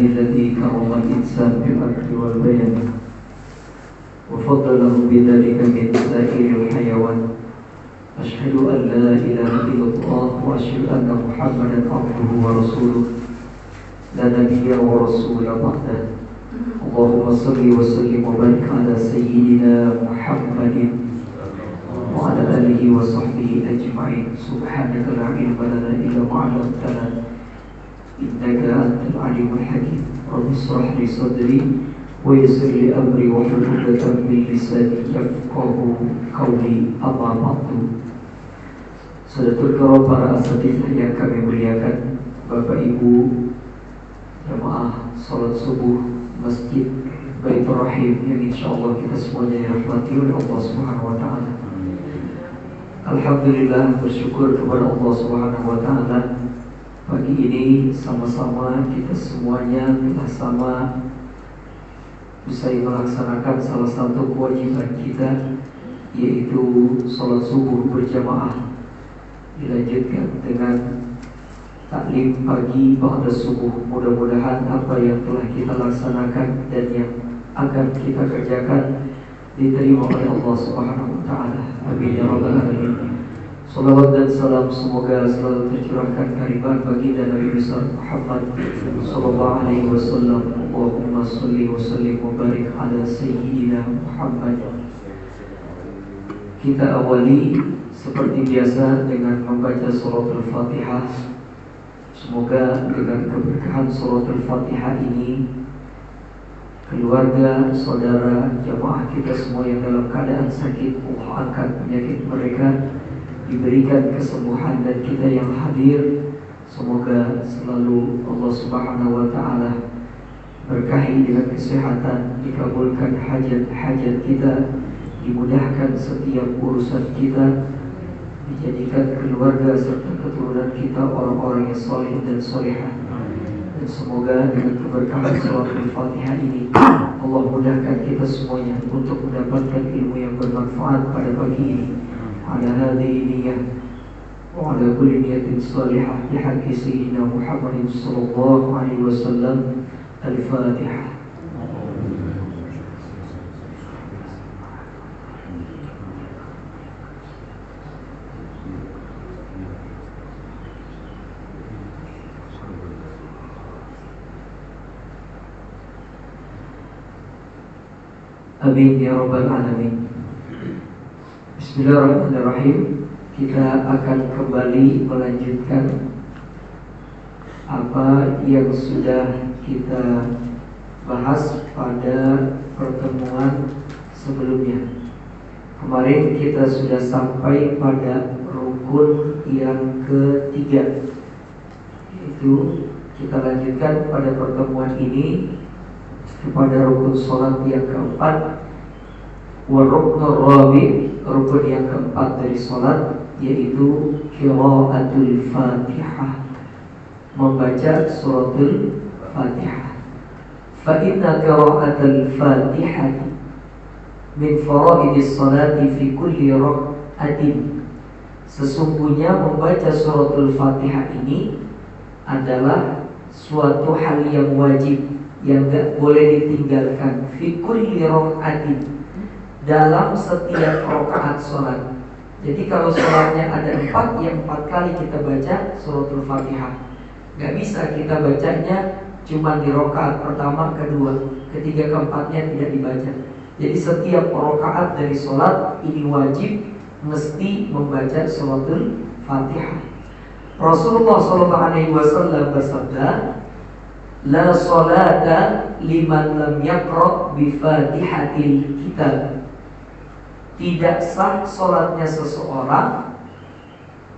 الذي كرم الإنسان بالأكل والبيان وفضله بذلك من سائر الحيوان. أشهد أن لا إله إلا الله وأشهد أن محمدا عبده ورسوله لا نبي ورسول بعده. اللهم صل وسلم وبارك على سيدنا محمد وعلى آله وصحبه أجمعين. سبحانك لا علم لنا إلا ما علمتنا إنك أنت العليم الحكيم. رب اشرح لي صدري ويسر لي أمري واحلل عقدة من لساني يفقهوا قولي. أما بعد. Saudara kaum para asatidz yang kami muliakan, Bapak Ibu jamaah salat subuh Masjid Baitur Rahim yang insyaallah kita semuanya dirahmati oleh Allah Subhanahu wa taala. Alhamdulillah, bersyukur kepada Allah Subhanahu wa taala. Pagi ini sama-sama kita semuanya telah sama usai melaksanakan salah satu kewajiban kita, yaitu salat subuh berjamaah, dilanjutkan dengan taklim pagi ba'da subuh. Mudah-mudahan apa yang telah kita laksanakan dan yang akan kita kerjakan diterima oleh Allah Subhanahu wa taala. Amin ya rabbal alamin. Salawat dan salam semoga selalu tercurahkan kehadiran baginda Nabi besar Muhammad sallallahu alaihi wasallam. Allahumma shalli wa sallim wa barik ala sayyidina Muhammad. Kita awali seperti biasa dengan membaca suratul Fatihah. Semoga dengan keberkahan suratul Fatihah ini keluarga, saudara, jamaah kita semua yang dalam keadaan sakit, Allah angkat penyakit mereka, diberikan kesembuhan, dan kita yang hadir semoga selalu Allah Subhanahu wa taala berkahi dengan kesehatan, dikabulkan hajat-hajat kita, dimudahkan setiap urusan kita, dijadikan keluarga serta keturunan kita orang-orang yang saleh dan salihah. Dan semoga dengan keberkahan suratul Fatihah ini Allah mudahkan kita semuanya untuk mendapatkan ilmu yang bermanfaat pada pagi ini. Ala hadhihi niyyah wa ala kulli niyatin salihah bi haqqi sayyidina Muhammadin sallallahu alaihi wasallam. Al-Fatihah. Amin ya rabbal alamin. Bismillahirrahmanirrahim. Kita akan kembali melanjutkan apa yang sudah kita bahas pada pertemuan sebelumnya. Kemarin kita sudah sampai pada rukun yang ketiga, yaitu kita lanjutkan pada pertemuan ini kepada rukun sholat yang keempat. Wa ruknur rabi', rukun yang keempat dari sholat, yaitu qiraatul Fatihah, membaca suratul Fatihah. Fa inna qiraatul Fatihah min faraidis salati fi kulli rak'atin. Sesungguhnya membaca suratul Fatihah ini adalah suatu hal yang wajib, yang gak boleh ditinggalkan. Fi kulli rak'atin, dalam setiap rakaat sholat. Jadi kalau sholatnya ada 4, yang 4 kali kita baca suratul Fatihah. Gak bisa kita bacanya cuma di rakaat pertama, kedua, ketiga, keempatnya tidak dibaca. Jadi setiap rakaat dari sholat ini wajib mesti membaca suratul Fatihah. Rasulullah SAW bersabda, la sholata liman lam yaqra bi Fatihatil kitab. Tidak sah sholatnya seseorang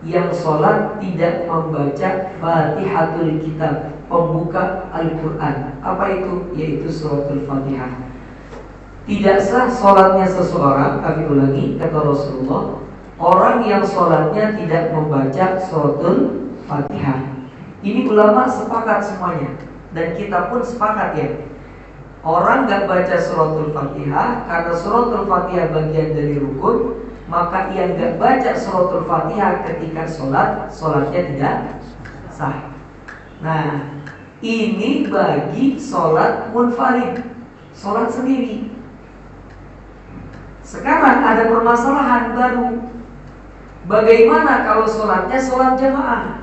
yang sholat tidak membaca Fatihatul kitab, pembuka Al-Quran. Apa itu? Yaitu suratul Fatihah. Tidak sah sholatnya seseorang, kami ulangi, kata Rasulullah, orang yang sholatnya tidak membaca suratul Fatihah. Ini ulama sepakat semuanya, dan kita pun sepakat ya. Orang gak baca suratul Fatihah, karena suratul Fatihah bagian dari rukun, maka yang gak baca suratul Fatihah ketika sholat, sholatnya tidak sah. Nah, Ini bagi sholat munfarid, sholat sendiri. Sekarang ada permasalahan baru. Bagaimana kalau sholatnya sholat jamaah?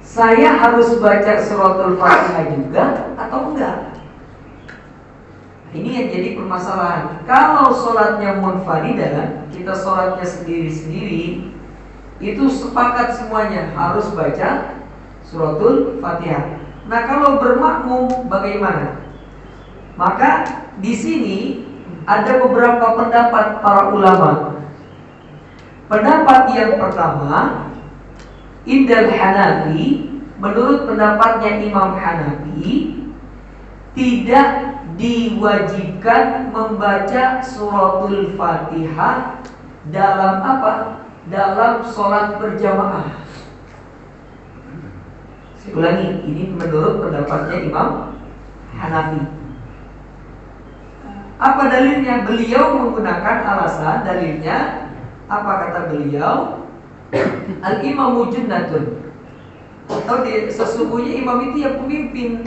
Saya harus baca suratul Fatihah juga atau enggak? Ini yang jadi permasalahan. Kalau sholatnya munfaridah, kita sholatnya sendiri-sendiri, itu sepakat semuanya harus baca suratul Fatihah. Nah, kalau bermakmum bagaimana? Maka di sini ada beberapa pendapat para ulama. Pendapat yang pertama, Indal Hanafi, menurut pendapatnya Imam Hanafi, tidak diwajibkan membaca suratul Fatihah dalam apa? Dalam sholat berjamaah. Saya ulangi, ini menurut pendapatnya Imam Hanafi. Apa dalilnya? Beliau menggunakan alasan, dalilnya apa kata beliau? Al-imamu junnatun, atau sesungguhnya imam itu yang pemimpin.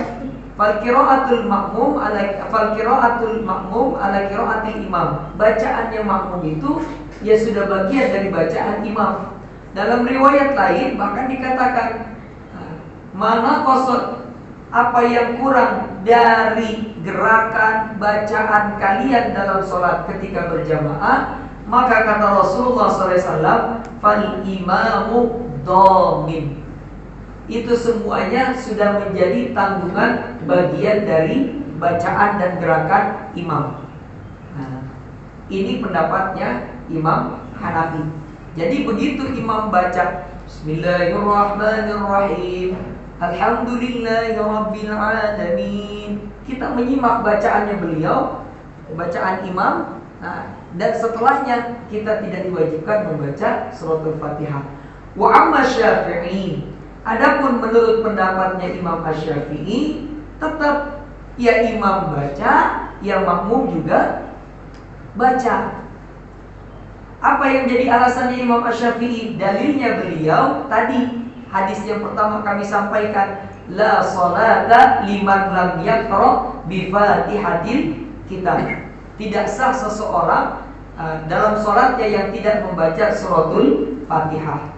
Fal qiraatul ma'mum ala qiraatil imam. Bacaannya makmum itu ya sudah bagian dari bacaan imam. Dalam riwayat lain bahkan dikatakan, mana qasad, apa yang kurang dari gerakan bacaan kalian dalam sholat ketika berjamaah, maka kata Rasulullah SAW, fal imamu dhamin. Itu semuanya sudah menjadi tanggungan bagian dari bacaan dan gerakan imam. Nah, ini pendapatnya Imam Hanafi. Jadi begitu imam baca Bismillahirrahmanirrahim, Alhamdulillahirabbil alamin, kita menyimak bacaannya beliau, bacaan imam. Nah, dan setelahnya kita tidak diwajibkan membaca suratul Fatihah. Wa amma Syafi'i, adapun menurut pendapatnya Imam Asy-Syafi'i, tetap ya imam baca, ya makmum juga baca. Apa yang jadi alasannya Imam Asy-Syafi'i? Dalilnya beliau tadi, hadis yang pertama kami sampaikan, la sholata liman lam yaqra bi Fatihatil kitab. Tidak sah seseorang dalam sholatnya yang tidak membaca suratul Fatihah.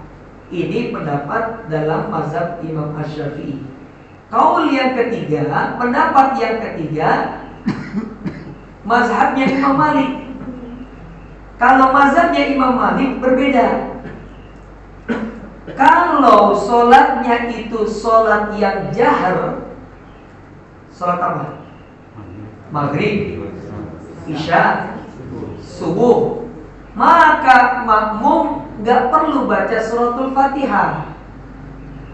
Ini pendapat dalam mazhab Imam Asy-Syafi'i. Kaul yang ketiga, pendapat yang ketiga, mazhabnya Imam Malik. Kalau mazhabnya Imam Malik berbeda. Kalau sholatnya itu sholat yang jahar, sholat apa? Maghrib, Isya, subuh, maka makmum gak perlu baca suratul Fatihah.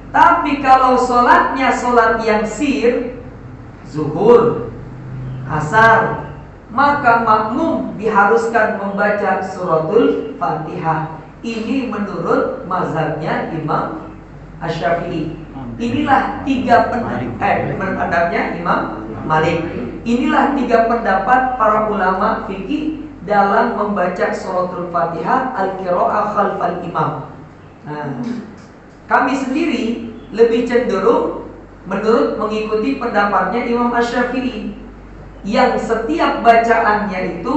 Tapi kalau sholatnya sholat yang sir, zuhur, asar, maka makmum diharuskan membaca suratul Fatihah. Ini menurut mazhabnya Imam Asy-Syafi'i. Inilah tiga pendapatnya Imam Malik. Inilah tiga pendapat para ulama fikih dalam membaca suratul Fatihah, al-qiraah khalfal imam. Nah, kami sendiri lebih cenderung menurut mengikuti pendapatnya Imam Asy-Syafi'i, yang setiap bacaannya itu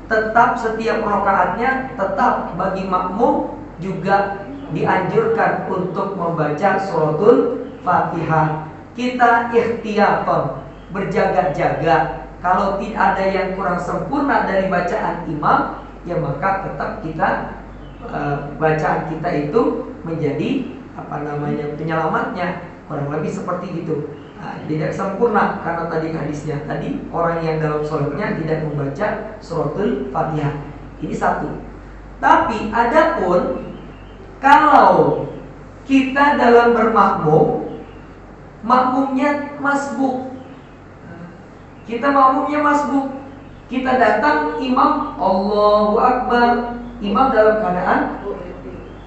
tetap, setiap rakaatnya tetap bagi makmum juga dianjurkan untuk membaca suratul Fatihah. Kita ikhtiyatan, berjaga-jaga. Kalau tidak ada yang kurang sempurna dari bacaan imam, ya maka tetap kita bacaan kita itu menjadi penyelamatnya, kurang lebih seperti itu. Tidak sempurna karena tadi hadisnya tadi orang yang dalam sholatnya tidak membaca suratul Fatihah. Ini satu. Tapi adapun kalau kita dalam bermakmum, makmumnya masbuk, kita makmumnya masbuk, kita datang imam Allahu Akbar, imam dalam keadaan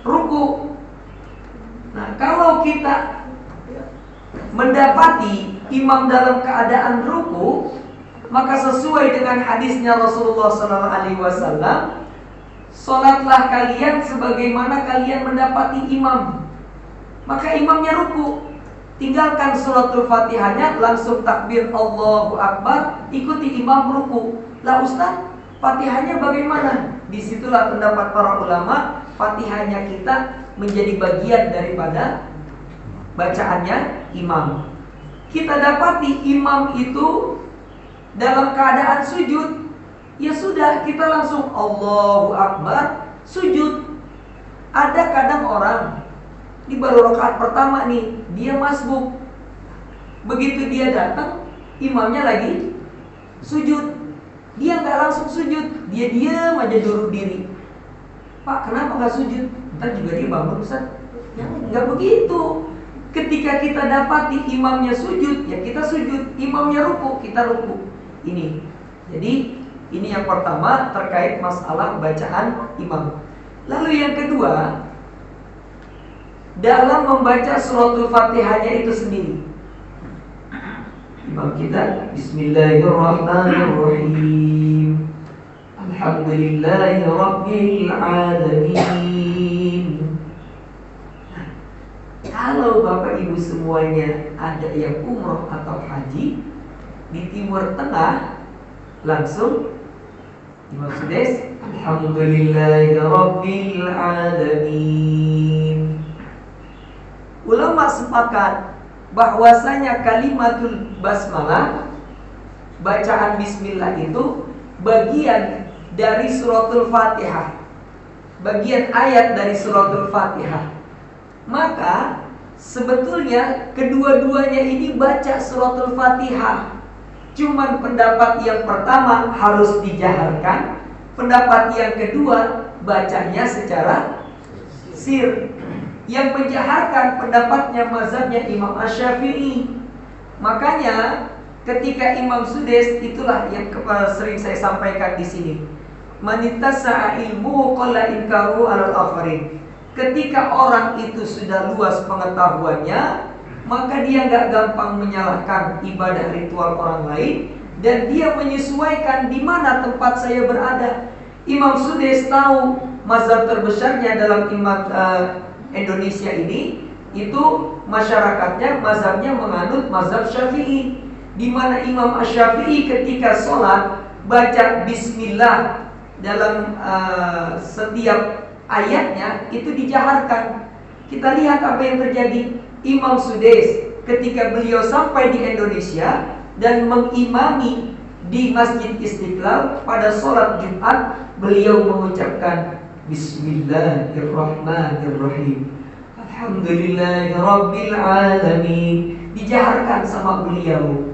ruku. Nah, kalau kita mendapati imam dalam keadaan ruku, maka sesuai dengan hadisnya Rasulullah SAW, sholatlah kalian sebagaimana kalian mendapati imam. Maka imamnya ruku, tinggalkan suratul Fatihahnya, langsung takbir Allahu Akbar, ikuti imam ruku. Lah Ustaz, Fatihahnya bagaimana? Disitulah pendapat para ulama, Fatihahnya kita menjadi bagian daripada bacaannya imam. Kita dapati imam itu dalam keadaan sujud, ya sudah, kita langsung Allahu Akbar, sujud. Ada kadang orang di baru rakaat pertama nih, dia masbuk. Begitu dia datang, imamnya lagi sujud, dia nggak langsung sujud, dia diam aja duduk diri. Pak, kenapa nggak sujud? Ntar juga dia bangun, Ustaz. Ya, nggak begitu. Ketika kita dapati imamnya sujud, ya kita sujud. Imamnya ruku, kita ruku. Ini. Jadi ini yang pertama terkait masalah bacaan imam. Lalu yang kedua, dalam membaca suratul Fatihahnya itu sendiri, imam kita Bismillahirrahmanirrahim, Alhamdulillahirabbil alamin. Kalau Bapak Ibu semuanya ada yang umroh atau haji di Timur Tengah, langsung Imam Sudais Alhamdulillahirabbil alamin. Ulama sepakat bahwasanya kalimatul basmalah, bacaan bismillah itu bagian dari suratul Fatihah, bagian ayat dari suratul Fatihah. Maka sebetulnya kedua-duanya ini baca suratul Fatihah. Cuman pendapat yang pertama harus dijaharkan, pendapat yang kedua bacanya secara sir. Yang menjaharkan pendapatnya mazhabnya Imam Asy-Syafi'i. Makanya ketika Imam Sudais, itulah yang sering saya sampaikan di sini. Manittasa'a ilmu qalla inkaru 'alal akharin. Ketika orang itu sudah luas pengetahuannya, maka dia nggak gampang menyalahkan ibadah ritual orang lain, dan dia menyesuaikan di mana tempat saya berada. Imam Sudais tahu mazhab terbesarnya dalam imam Indonesia ini itu masyarakatnya mazhabnya menganut mazhab Syafi'i, di mana Imam Asy-Syafi'i ketika sholat baca bismillah dalam setiap ayatnya itu dijaharkan. Kita lihat apa yang terjadi. Imam Sudais ketika beliau sampai di Indonesia dan mengimami di Masjid Istiqlal pada sholat Jumat, beliau mengucapkan Bismillahirrahmanirrahim, Alhamdulillahirabbil alamin, dijaharkan sama beliau.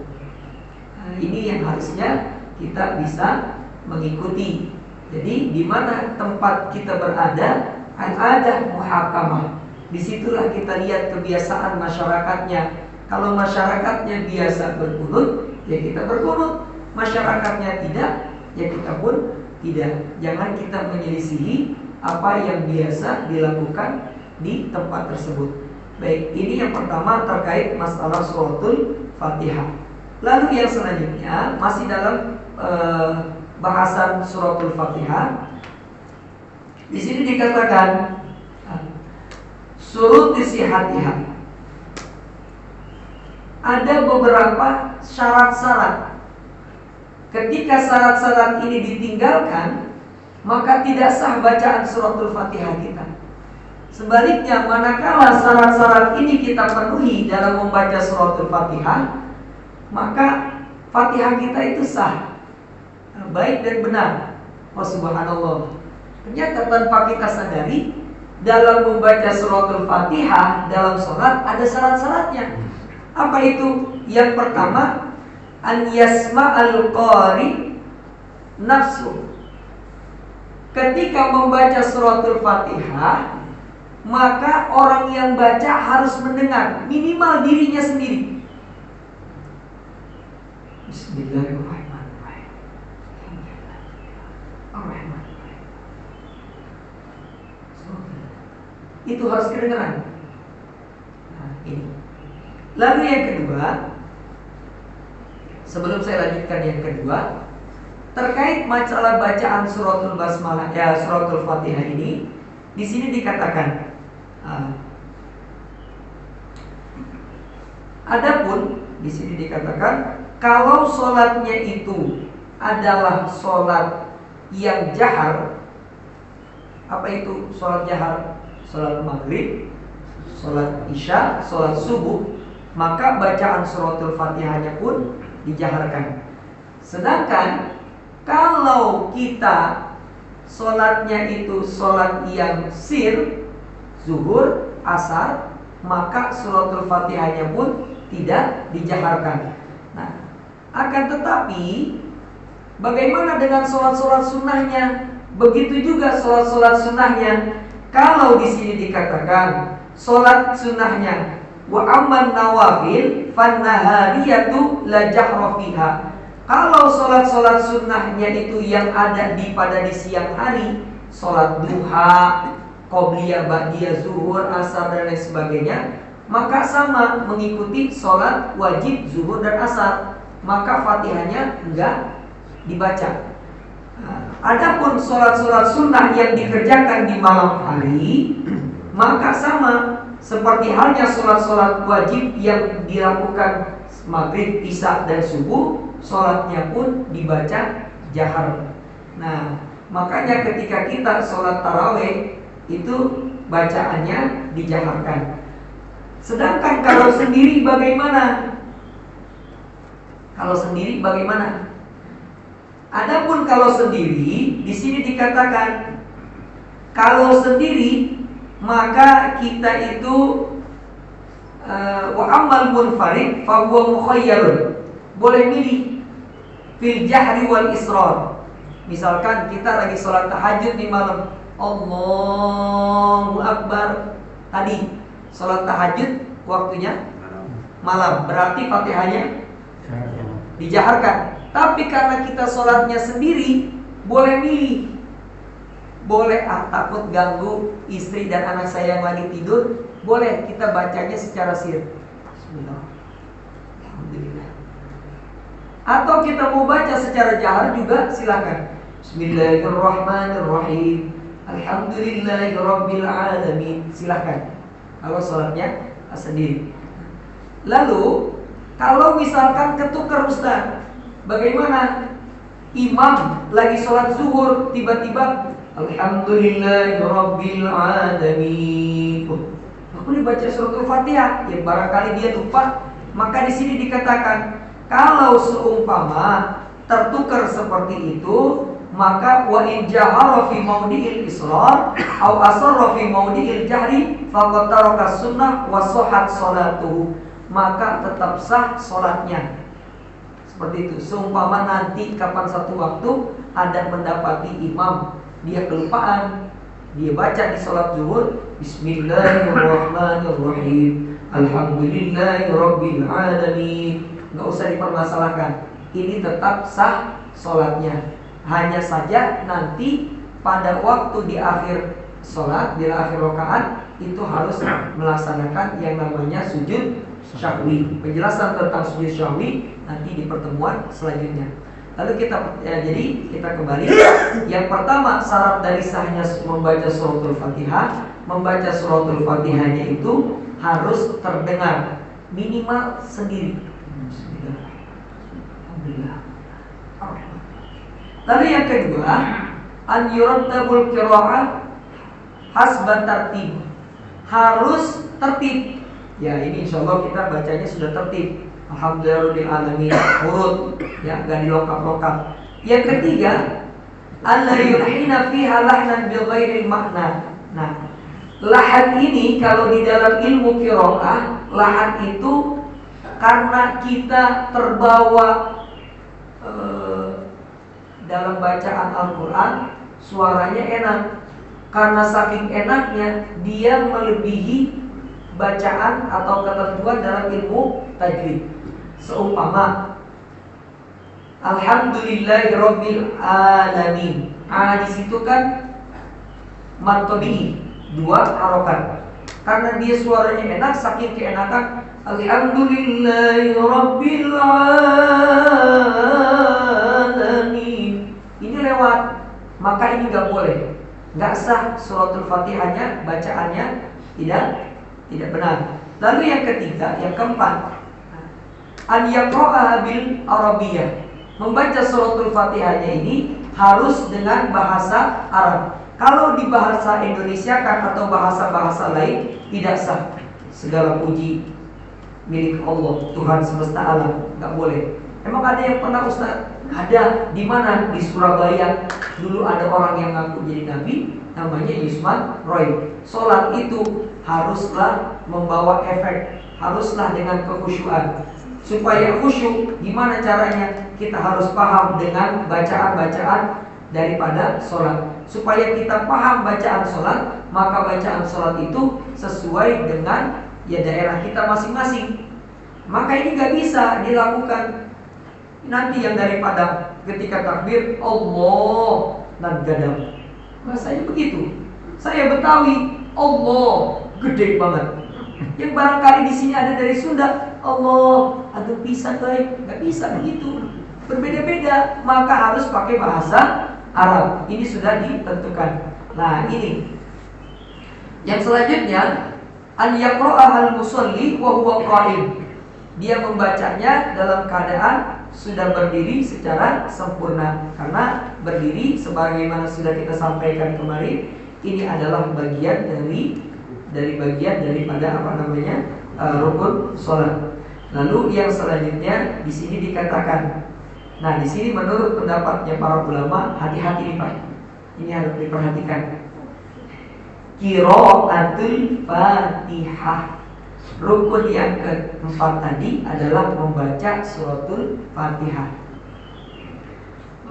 Ini yang harusnya kita bisa mengikuti. Jadi di mana tempat kita berada, ada muhakamah. Disitulah kita lihat kebiasaan masyarakatnya. Kalau masyarakatnya biasa berkunut, ya kita berkunut. Masyarakatnya tidak, ya kita pun tidak. Jangan kita menyelisihi apa yang biasa dilakukan di tempat tersebut. Baik, ini yang pertama terkait masalah suratul Fatihah. Lalu yang selanjutnya masih dalam bahasan suratul Fatihah. Di sini dikatakan surut sihatiha. Ada beberapa syarat-syarat. Ketika syarat-syarat ini ditinggalkan, maka tidak sah bacaan suratul Fatihah kita. Sebaliknya, manakala syarat-syarat ini kita penuhi dalam membaca suratul Fatihah, maka Fatihah kita itu sah, baik dan benar. Oh subhanallah. Ternyata tanpa kita sadari, dalam membaca suratul Fatihah dalam sholat ada syarat-syaratnya. Apa itu? Yang pertama, an yasma'al qari nafsu. Ketika membaca suratul Fatihah, maka orang yang baca harus mendengar, minimal dirinya sendiri. Bismillahirrahmanirrahim. Ar-Rahmanirrahim. Itu harus kedengaran. Nah, ini. Lalu yang kedua, sebelum saya lanjutkan yang kedua, terkait masalah bacaan suratul basmalah, ya suratul Fatihah ini, di sini dikatakan Adapun di sini dikatakan kalau sholatnya itu adalah sholat yang jahar. Apa itu sholat jahar? Sholat maghrib, sholat isya, sholat subuh, maka bacaan suratul Fatihahnya pun dijaharkan. Sedangkan kalau kita sholatnya itu sholat yang sir, zuhur, asar, maka suratul Fatihahnya pun tidak dijaharkan. Nah, akan tetapi bagaimana dengan sholat-sholat sunnahnya? Begitu juga sholat-sholat sunnahnya. Kalau di sini dikatakan sholat sunnahnya wa amman nawafil fan nahariyatu la jahra fiha. Kalau sholat-sholat sunnahnya itu yang ada pada di siang hari, sholat duha, qobliyah, ba'diyah, zuhur, asar dan lain sebagainya, maka sama mengikuti sholat wajib zuhur dan asar, maka Fatihahnya enggak dibaca. Adapun sholat-sholat sunnah yang dikerjakan di malam hari, maka sama seperti halnya sholat-sholat wajib yang dilakukan maghrib, isya dan subuh, sholatnya pun dibaca jahar. Nah, makanya ketika kita sholat taraweh itu bacaannya dijaharkan. Sedangkan kalau sendiri bagaimana? Kalau sendiri bagaimana? Adapun kalau sendiri, di sini dikatakan kalau sendiri maka kita itu wa ammal munfarid fa huwa mukhayyarun. Boleh milih fil jahri wal israr. Misalkan kita lagi sholat tahajud di malam, Allahu Akbar. Tadi sholat tahajud waktunya malam, berarti Fatihahnya dijaharkan. Tapi karena kita sholatnya sendiri, boleh milih. Boleh, takut ganggu istri dan anak saya yang lagi tidur, boleh kita bacanya secara sir. Bismillah. Alhamdulillah. Atau kita mau baca secara jahar juga silakan. Bismillahirrahmanirrahim. Alhamdulillahirabbil alamin. Silakan. Kalau sholatnya sendiri. Lalu kalau misalkan ketukar Ustaz, bagaimana? Imam lagi sholat zuhur, tiba-tiba Alhamdulillahirabbil alamin. Aku dibaca suratul Fatihah, ya barangkali dia lupa. Maka di sini dikatakan kalau seumpama tertukar seperti itu, maka wa in jahara fi maudi'il israr aw asarra fi maudi'il jahri faqad taraka sunnah wa sahhat salatuhu. Maka tetap sah salatnya. Seperti itu. Seumpama nanti kapan satu waktu ada mendapati imam dia kelupaan, dia baca di salat zuhur Bismillahirrahmanirrahim Alhamdulillahirabbil alamin, enggak usah dipermasalahkan. Ini tetap sah salatnya. Hanya saja nanti pada waktu di akhir salat, di akhir rakaat itu harus melaksanakan yang namanya sujud syahwi. Penjelasan tentang sujud syahwi nanti di pertemuan selanjutnya. Lalu jadi kita kembali. Yang pertama, syarat dari sahnya membaca suratul Fatihah, membaca suratul Fatihahnya itu harus terdengar minimal sendiri. Alhamdulillah. Lalu yang kedua, an yurattabul qiraah hasban tartib. Harus tertib. Ya, ini insyaallah kita bacanya sudah tertib. Alhamdulillahirabbil alamin, urut, ya, enggak dilokap-lokap. Yang ketiga, alla yulhina fiha lahnan bi ghairi makna. Nah, lahan ini kalau di dalam ilmu qiraah, lahan itu karena kita terbawa dalam bacaan Al-Quran, suaranya enak. Karena saking enaknya, dia melebihi bacaan atau ketentuan dalam ilmu tajwid. Seumpama Alhamdulillahirabbil alamin. Di situ kan mantobi, dua harokat. Karena dia suaranya enak, saking keenakan Alhamdulillahirabbil alamin. Ini lewat, maka ini gak boleh, gak sah suratul Fatihahnya, bacaannya tidak benar. Lalu yang ketiga, yang keempat, an yaqra'aha bil Arabiyyah. Membaca suratul Fatihahnya ini harus dengan bahasa Arab. Kalau di bahasa Indonesia kan atau bahasa-bahasa lain tidak sah. Segala puji milik Allah, Tuhan semesta alam, nggak boleh. Emang ada yang pernah Ustaz? Ada. Di mana? Di Surabaya. Dulu ada orang yang ngaku jadi nabi, namanya Yusman Roy. Sholat itu haruslah membawa efek, haruslah dengan kekhusyuan. Supaya khusyuk, gimana caranya? Kita harus paham dengan bacaan-bacaan daripada sholat. Supaya kita paham bacaan sholat, maka bacaan sholat itu sesuai dengan ya daerah kita masing-masing. Maka ini gak bisa dilakukan nanti yang dari Padang ketika takbir Allah dan gadam. Bahasanya begitu. Saya Betawi, Allah gede banget. Yang barangkali di sini ada dari Sunda, Allah agak bisa baik, nggak bisa begitu. Berbeda-beda, maka harus pakai bahasa Arab. Ini sudah ditentukan. Nah ini. Yang selanjutnya, an yaqra'ahal musalli wa huwa qa'im. Dia membacanya dalam keadaan sudah berdiri secara sempurna. Karena berdiri sebagaimana sudah kita sampaikan kemarin, ini adalah bagian bagian daripada rukun sholat. Lalu yang selanjutnya di sini dikatakan. Nah, di sini menurut pendapatnya para ulama, hati-hati nih Pak. Ini harus diperhatikan. Qiraatul Fatihah. Rukun yang keempat tadi adalah membaca suratul Fatihah.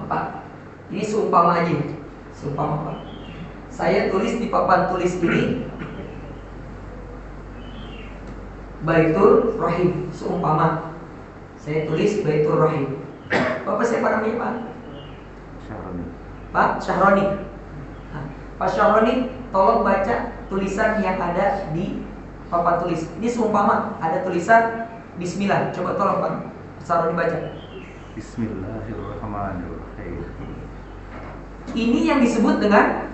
Bapak, ini seumpama aja. Seumpama Pak. Saya tulis di papan tulis ini Baitur Rahim, seumpama saya tulis Baitur Rahim. Bapak siapa namanya Pak? Syahroni. Pak Syahroni. Nah, Pak Syahroni, tolong baca tulisan yang ada di papan tulis. Ini seumpama ada tulisan Bismillah. Coba tolong Pak Syahroni baca. Bismillahirrahmanirrahim. Ini yang disebut dengan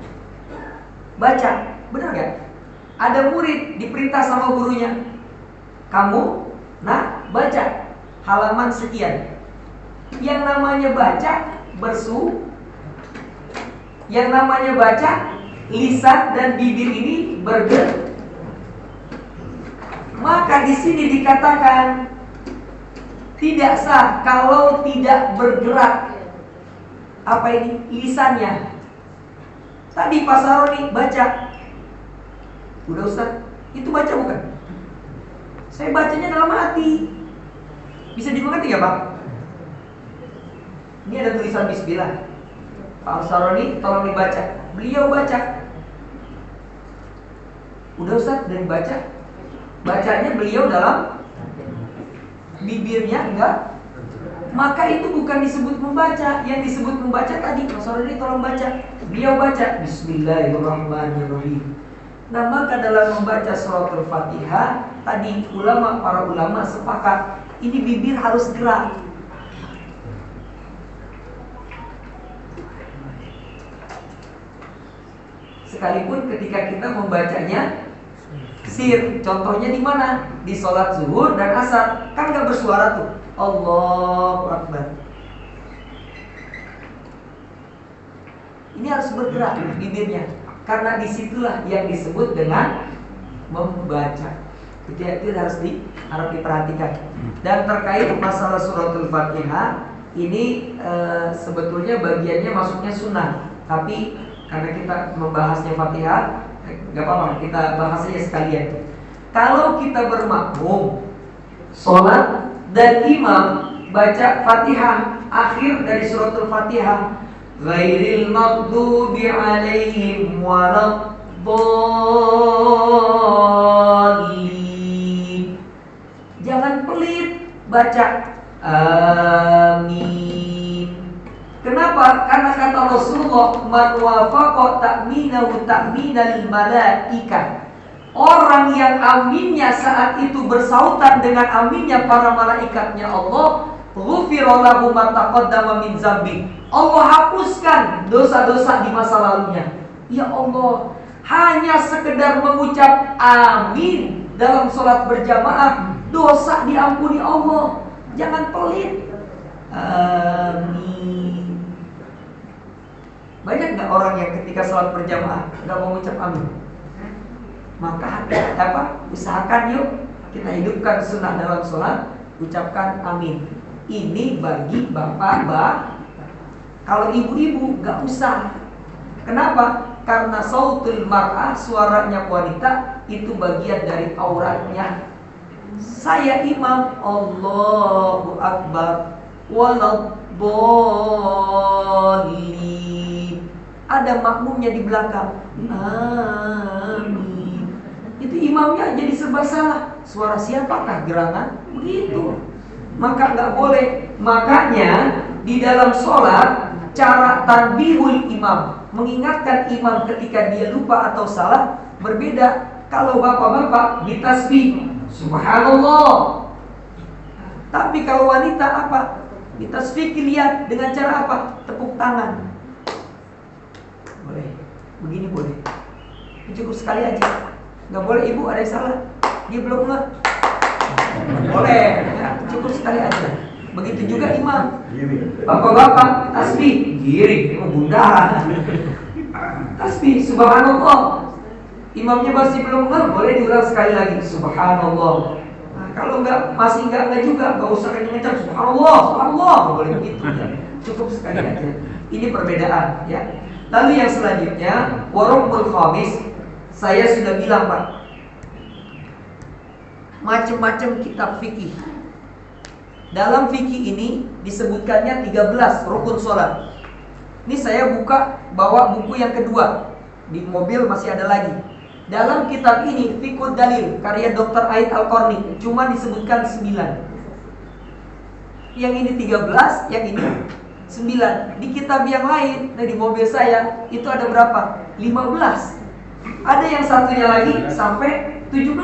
baca, benar gak? Ada murid diperintah sama gurunya, kamu, baca halaman sekian. Yang namanya baca yang namanya baca lisan dan bibir ini bergerak. Maka di sini dikatakan tidak sah kalau tidak bergerak. Apa ini? Lisannya. Tadi Pak Saroni baca. Udah Ustaz, itu baca bukan? Saya bacanya dalam hati. Bisa dimengerti ya Pak? Ini ada tulisan Bismillah. Pak Saroni tolong dibaca. Beliau baca. Udah Ustaz, dan baca. Bacanya beliau dalam bibirnya enggak. Maka itu bukan disebut membaca. Yang disebut membaca tadi Pak Saroni tolong baca. Beliau baca Bismillahirrahmanirrahim. Nah, maka dalam membaca suratul Fatihah tadi para ulama sepakat ini bibir harus gerak. Sekalipun ketika kita membacanya sir, contohnya di mana? Di sholat zuhur dan asar, kan nggak bersuara tuh. Allahu Akbar. Ini harus bergerak bibirnya. Karena disitulah yang disebut dengan membaca. Itu harus diperhatikan. Dan terkait masalah suratul Fatihah, ini sebetulnya bagiannya masuknya sunnah. Tapi karena kita membahasnya Fatihah, gak apa-apa, kita bahas aja sekalian. Kalau kita bermakmum sholat dan imam baca Fatihah, akhir dari suratul Fatihah, ghairil maghdubi alaihim waladdallin. Jangan pelit baca amin. Kenapa? Karena kata Rasulullah, man wafaqa ta'minahu ta'minal malaikah. Orang yang aminnya saat itu bersautan dengan aminnya para malaikatnya Allah, ghufira lahu ma taqaddama min dzambi. Allah hapuskan dosa-dosa di masa lalunya. Ya Allah, hanya sekedar mengucap amin dalam sholat berjamaah, dosa diampuni Allah. Jangan pelit. Amin. Banyak nggak orang yang ketika sholat berjamaah nggak mau ucap amin? Maka usahakan yuk kita hidupkan sunnah dalam sholat, ucapkan amin. Ini bagi bapak. Kalau ibu-ibu nggak usah. Kenapa? Karena sautul mar'ah, suaranya wanita, itu bagian dari auratnya. Saya imam, Allahu Akbar, waladhdallin. Ada makmumnya di belakang, amin. Itu imamnya jadi serba salah. Suara siapakah gerangan? Begitu. Maka nggak boleh. Makanya di dalam sholat, cara tanbihul imam, mengingatkan imam ketika dia lupa atau salah, berbeda. Kalau bapak-bapak ditasbih, subhanallah. Tapi kalau wanita apa? Ditasbih lihat dengan cara apa? Tepuk tangan. Boleh. Begini boleh. Cukup sekali aja. Nggak boleh ibu, ada yang salah. Dia belum nggak. Boleh. Ya, cukup sekali aja. Begitu juga imam. Bapak-bapak tasbih giring, bunda. Tasbih subhanallah. Imamnya masih belum nggak, boleh diulang sekali lagi subhanallah. Nah, kalau masih nggak juga, nggak usah kencang subhanallah, nggak boleh begitu. Ya. Cukup sekali aja. Ini perbedaan, ya. Lalu yang selanjutnya warumul khamis, saya sudah bilang Pak, macam-macam kitab fikih. Dalam fikih ini disebutkannya 13 rukun sholat. Ini saya bawa buku yang kedua. Di mobil masih ada lagi. Dalam kitab ini Fiqhud Dalil karya Dr. Aid Al-Qarni cuma disebutkan 9. Yang ini 13, yang ini 9. Di kitab yang lain, di mobil saya itu ada berapa? 15. Ada yang satunya lagi sampai 17.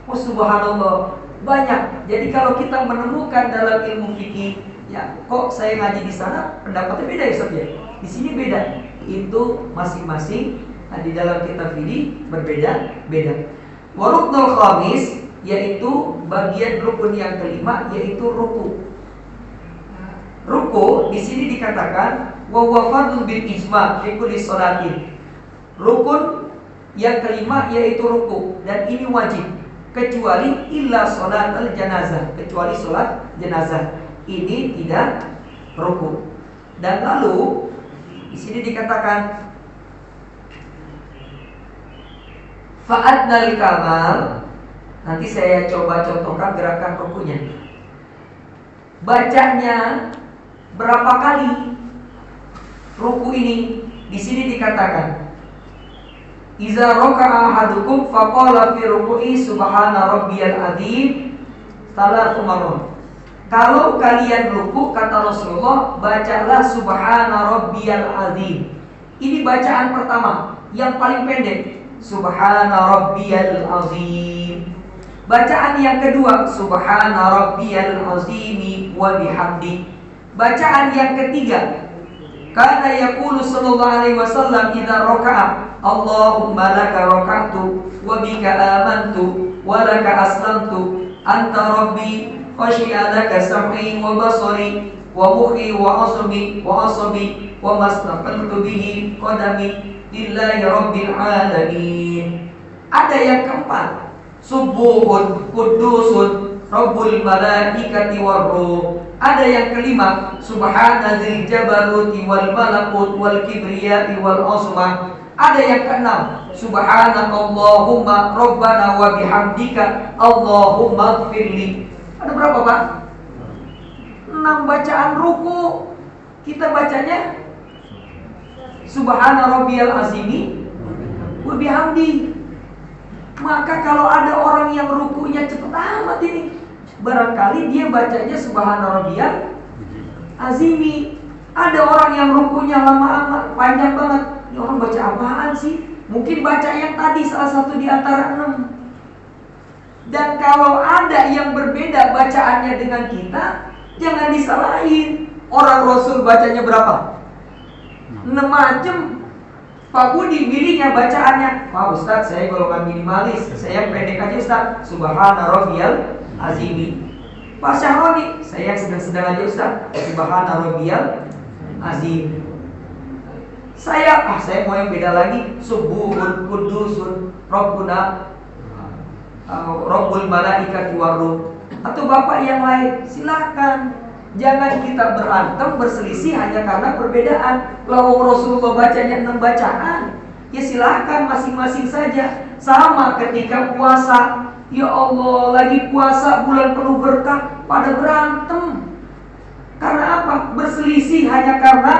Oh subhanallah, banyak. Jadi kalau kita menemukan dalam ilmu fikih, ya kok saya ngaji di sana pendapatnya beda ya Sob ya? Di sini beda. Itu masing-masing di dalam kitab fikih berbeda-beda. Waruknul khamis, yaitu bagian rukun yang kelima, yaitu ruku. Ruku di sini dikatakan wa huwa fardun bil ijma' fi kulli sholatin. Rukun yang kelima yaitu ruku, dan ini wajib kecuali illa sholat al-janazah, kecuali sholat jenazah. Ini tidak ruku. Dan lalu di sini dikatakan fa'adnal kamal. Nanti saya coba contohkan gerakan rukunya. Bacanya berapa kali ruku ini? Di sini dikatakan iza raka'a ahadukum faqala fi ruku'i subhana rabbiyal azim salatu marrat. Kalau kalian ruku, kata Rasulullah, bacalah subhana rabbiyal azim. Ini bacaan pertama yang paling pendek, subhana rabbiyal azim. Bacaan yang kedua, subhana rabbiyal azimi wa bihamdi. Bacaan yang ketiga, kana yaqulu sallallahu alaihi wasallam idza raka'a Allahumma laka raka'tu wa bika amantu wa laka aslamtu anta rabbi khashi'a laka sam'i wa basari wa mukhi wa asabi wa mastaqaltu bihi qadami lillahi rabbil alamin. Ada yang keempat, subuhun qudusun rabbul malaikati warruh. Ada yang kelima, subhanadzil jabaruti wal malakut wal kibriyai wal asmah. Ada yang keenam, subhanakallahumma rabbana wa bihamdika Allahumma ighfirli. Ada berapa Pak? 6 bacaan ruku. Kita bacanya subhana rabbiyal azimi wa bihamdi. Maka kalau ada orang yang rukunya cepet amat ini, barangkali dia bacanya subhana rabbiyal azimi. Ada orang yang rukunya lama amat, panjang banget. Ini orang baca apaan sih? Mungkin baca yang tadi, salah satu di antara 6. Dan kalau ada yang berbeda bacaannya dengan kita, jangan disalahin. Orang Rasul bacanya berapa? 6 macam. Pak Budi milihnya bacaannya, Pak Ustadz saya golongan minimalis, saya pendek aja Ustadz, subhana rabbiyal azimi. Pak Syahroni, saya yang sedang-sedang aja Ustaz. Subhana rabbiyal azim. Saya mau yang beda lagi. Subuhun kudusun Rabbuna Rabbul malaikati waruh. Atau bapak yang lain, silakan. Jangan kita berantem, berselisih hanya karena perbedaan. Kalau Rasulullah bacanya 6 bacaan, ya silakan masing-masing saja. Sama ketika puasa, ya Allah, lagi puasa bulan penuh berkah, pada berantem. Karena apa? Berselisih hanya karena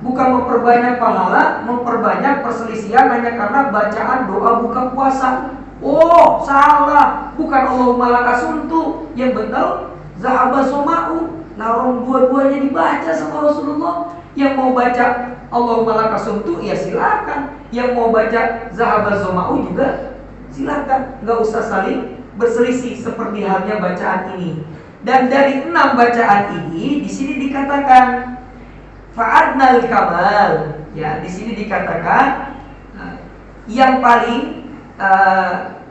bukan memperbanyak pahala, memperbanyak perselisihan hanya karena bacaan doa buka puasa. Oh, salah. Bukan Allahumma lakasuntu. Yang betul zahaba soma'u. Larong dua-duanya dibaca sama Rasulullah. Yang mau baca Allahumma lakasuntu, ya silakan. Yang mau baca zahaba soma'u juga silakan. Nggak usah saling berselisih seperti halnya bacaan ini. Dan dari 6 bacaan ini, di sini dikatakan fa'adnal kamal. Ya, di sini dikatakan yang paling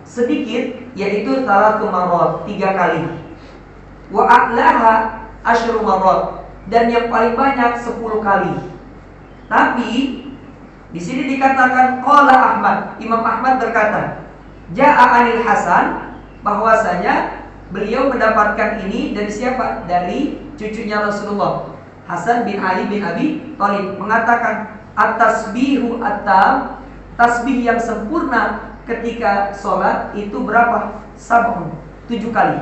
sedikit yaitu salatu marot, 3 kali. Wa a'laha asyru marot, dan yang paling banyak 10 kali. Tapi di sini dikatakan qala Ahmad, Imam Ahmad berkata, ja'a anil Hasan, bahwasanya beliau mendapatkan ini dari siapa? Dari cucunya Rasulullah, Hasan bin Ali bin Abi Thalib, mengatakan at-tasbihu at-tam, tasbih yang sempurna ketika sholat itu berapa? 7 kali.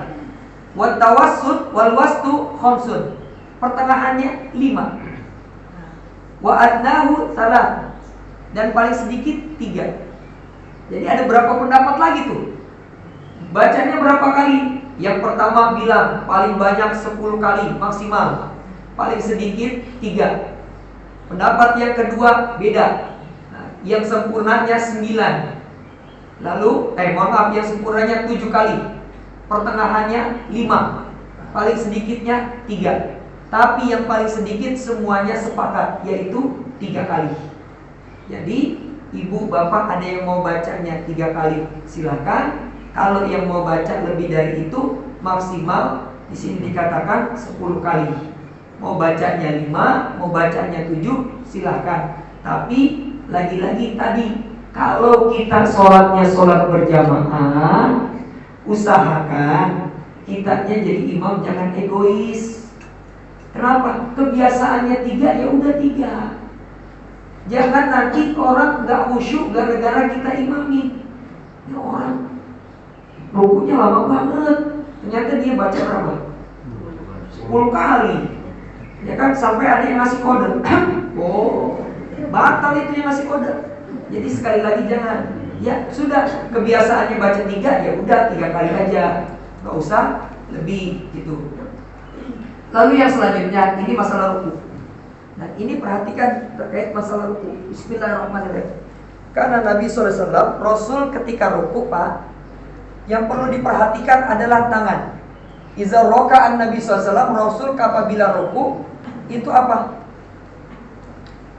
Wat tawassut wal wastu khamsun, pertengahannya 5. Wa adnahu salah, dan paling sedikit 3. Jadi ada berapa pendapat lagi tuh? Bacanya berapa kali? Yang pertama bilang paling banyak 10 kali maksimal, paling sedikit 3. Pendapat yang kedua beda. Yang sempurnanya 9. Lalu, yang sempurnanya 7 kali, pertengahannya 5, paling sedikitnya 3. Tapi yang paling sedikit semuanya sepakat, yaitu 3 kali. Jadi, ibu bapak ada yang mau bacanya 3 kali, silakan. Kalau yang mau baca lebih dari itu, maksimal di sini dikatakan 10 kali. Mau bacanya 5, mau bacanya 7, silakan. Tapi lagi-lagi tadi, kalau kita sholatnya sholat berjamaah, usahakan kitanya jadi imam, jangan egois. Kenapa? Kebiasaannya 3, ya udah 3. Jangan nanti orang gak khusyuk gara-gara kita imami. Ya orang rukunya lama banget, ternyata dia baca berapa? 10 kali. Ya kan, sampai ada yang ngasih kode. Oh, batal itu yang ngasih kode. Jadi sekali lagi jangan. Ya sudah, kebiasaannya baca 3, ya udah 3 kali aja, nggak usah lebih gitu. Lalu yang selanjutnya, ini masalah ruku. Nah ini perhatikan terkait masalah ruku. Bismillahirrahmanirrahim. Karena Nabi SAW, Rasul ketika ruku, Pak, yang perlu diperhatikan adalah tangan. Iza roka'an Nabi SAW, Rasul apabila ruku, itu apa?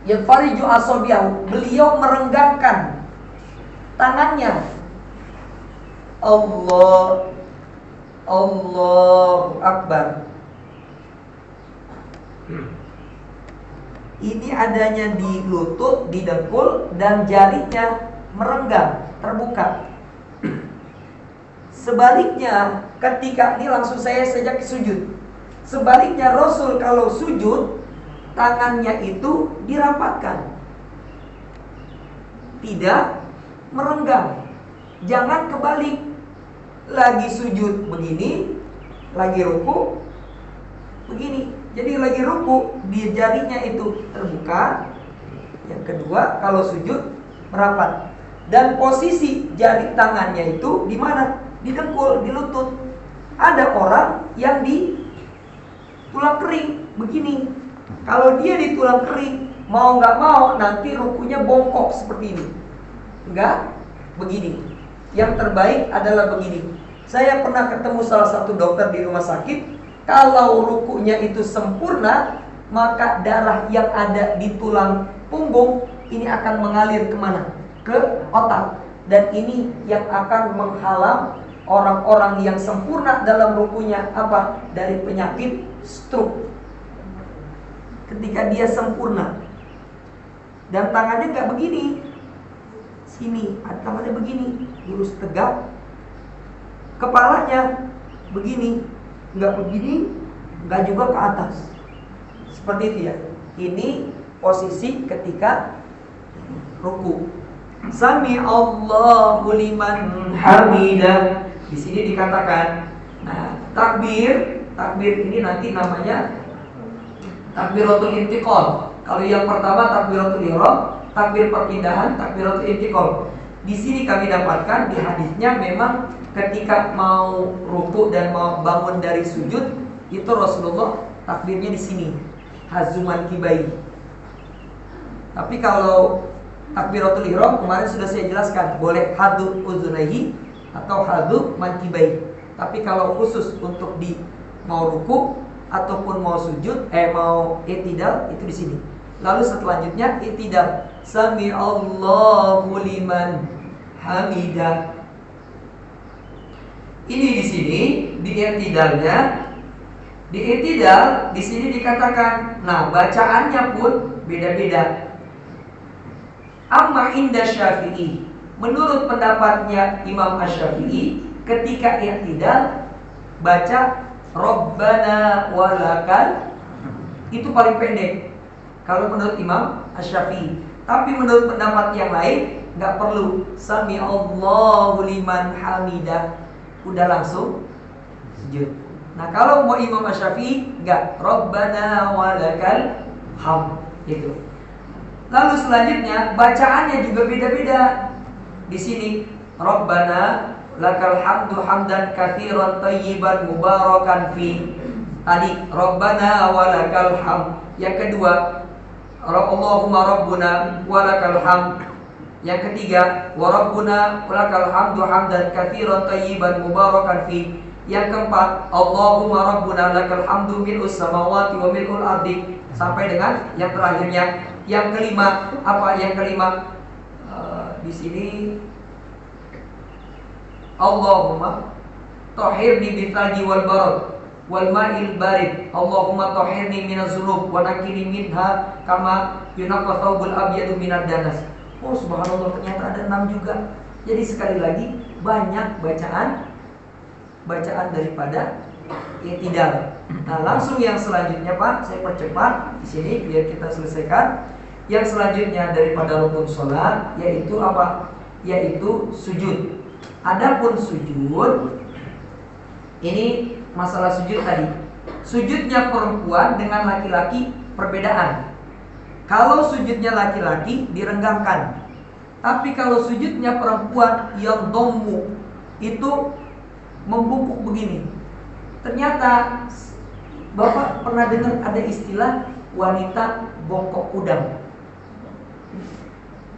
Yadfariju asobiyahu, beliau merenggangkan tangannya. Allahu Akbar. Ini adanya di lutut, di dengkul, dan jarinya merenggang, terbuka. Sebaliknya, ketika ini langsung saya sejak sujud. Sebaliknya Rasul kalau sujud, tangannya itu dirapatkan, tidak merenggang. Jangan kebalik, lagi sujud begini, lagi ruku begini. Jadi lagi ruku, di jarinya itu terbuka. Yang kedua, kalau sujud merapat. Dan posisi jari tangannya itu di mana? Di dengkul, di lutut. Ada orang yang di tulang kering begini. Kalau dia di tulang kering, mau nggak mau nanti rukunya bongkok seperti ini. Enggak, begini. Yang terbaik adalah begini. Saya pernah ketemu salah satu dokter di rumah sakit. Kalau rukunya itu sempurna, maka darah yang ada di tulang punggung ini akan mengalir kemana? Ke otak. Dan ini yang akan menghalang orang-orang yang sempurna dalam rukunya apa? Dari penyakit stroke. Ketika dia sempurna dan tangannya nggak begini, sini, tangannya begini, lurus tegak, kepalanya begini, nggak begini, nggak juga ke atas, seperti itu ya. Ini posisi ketika ruku. Sami Allahu liman hamidah. Di sini dikatakan, nah, takbir ini nanti namanya takbiratul intiqal. Kalau yang pertama takbiratul ihram, takbir perpindahan, takbiratul intiqal. Di sini kami dapatkan di hadisnya memang ketika mau ruku dan mau bangun dari sujud itu Rasulullah takbirnya di sini, hazuman kibai. Tapi kalau takbiratul ihram kemarin sudah saya jelaskan, boleh hadu uzunaihi atau hadu mankibai. Tapi kalau khusus untuk di mau ruku ataupun mau sujud, mau i'tidal itu di sini. Lalu selanjutnya i'tidal, sami Allahu liman hamidah. Ini di sini di i'tidalnya, di i'tidal di sini dikatakan, nah bacaannya pun beda-beda. Amma inda Syafi'i, menurut pendapatnya Imam Asy-Syafi'i, ketika i'tidal baca Rabbana walakal, itu paling pendek kalau menurut Imam Asy-Syafi'i. Tapi menurut pendapat yang lain nggak perlu sami Allahu liman hamidah, udah langsung sujud. Nah kalau mau Imam Asy-Syafi'i nggak, Rabbana walakal hamd itu. Lalu selanjutnya bacaannya juga beda-beda. Di sini Rabbana lakal hamdu hamdan katsiran thayyiban mubarakan fi. Tadi Rabbana walakal hamd. Yang kedua Allahumma rabbuna walakal hamd. Yang ketiga wa rabbuna walakal hamdu hamdan katsiran thayyiban mubarakan fi. Yang keempat Allahumma rabbuna lakal hamdu mil'us samawati wa mil'ul ardi, sampai dengan yang terakhirnya. Yang kelima apa? Yang kelima di sini Allahumma tahhirni bithalji wal barad wal ma'il barid. Allahumma tahhirni minaz dzunub wa naqqini minha kama yunaqqa thawbul abyadu minad danas. Oh subhanallah, ternyata ada 6 juga. Jadi sekali lagi banyak bacaan daripada i'tidal. Nah, langsung yang selanjutnya Pak, saya percepat di sini biar kita selesaikan. Yang selanjutnya daripada rukun sholat yaitu apa? Yaitu sujud. Adapun sujud, ini masalah sujud tadi. Sujudnya perempuan dengan laki-laki perbedaan. Kalau sujudnya laki-laki direnggangkan. Tapi kalau sujudnya perempuan yang dommu itu membungkuk begini. Ternyata Bapak pernah dengar ada istilah wanita bongkok udang.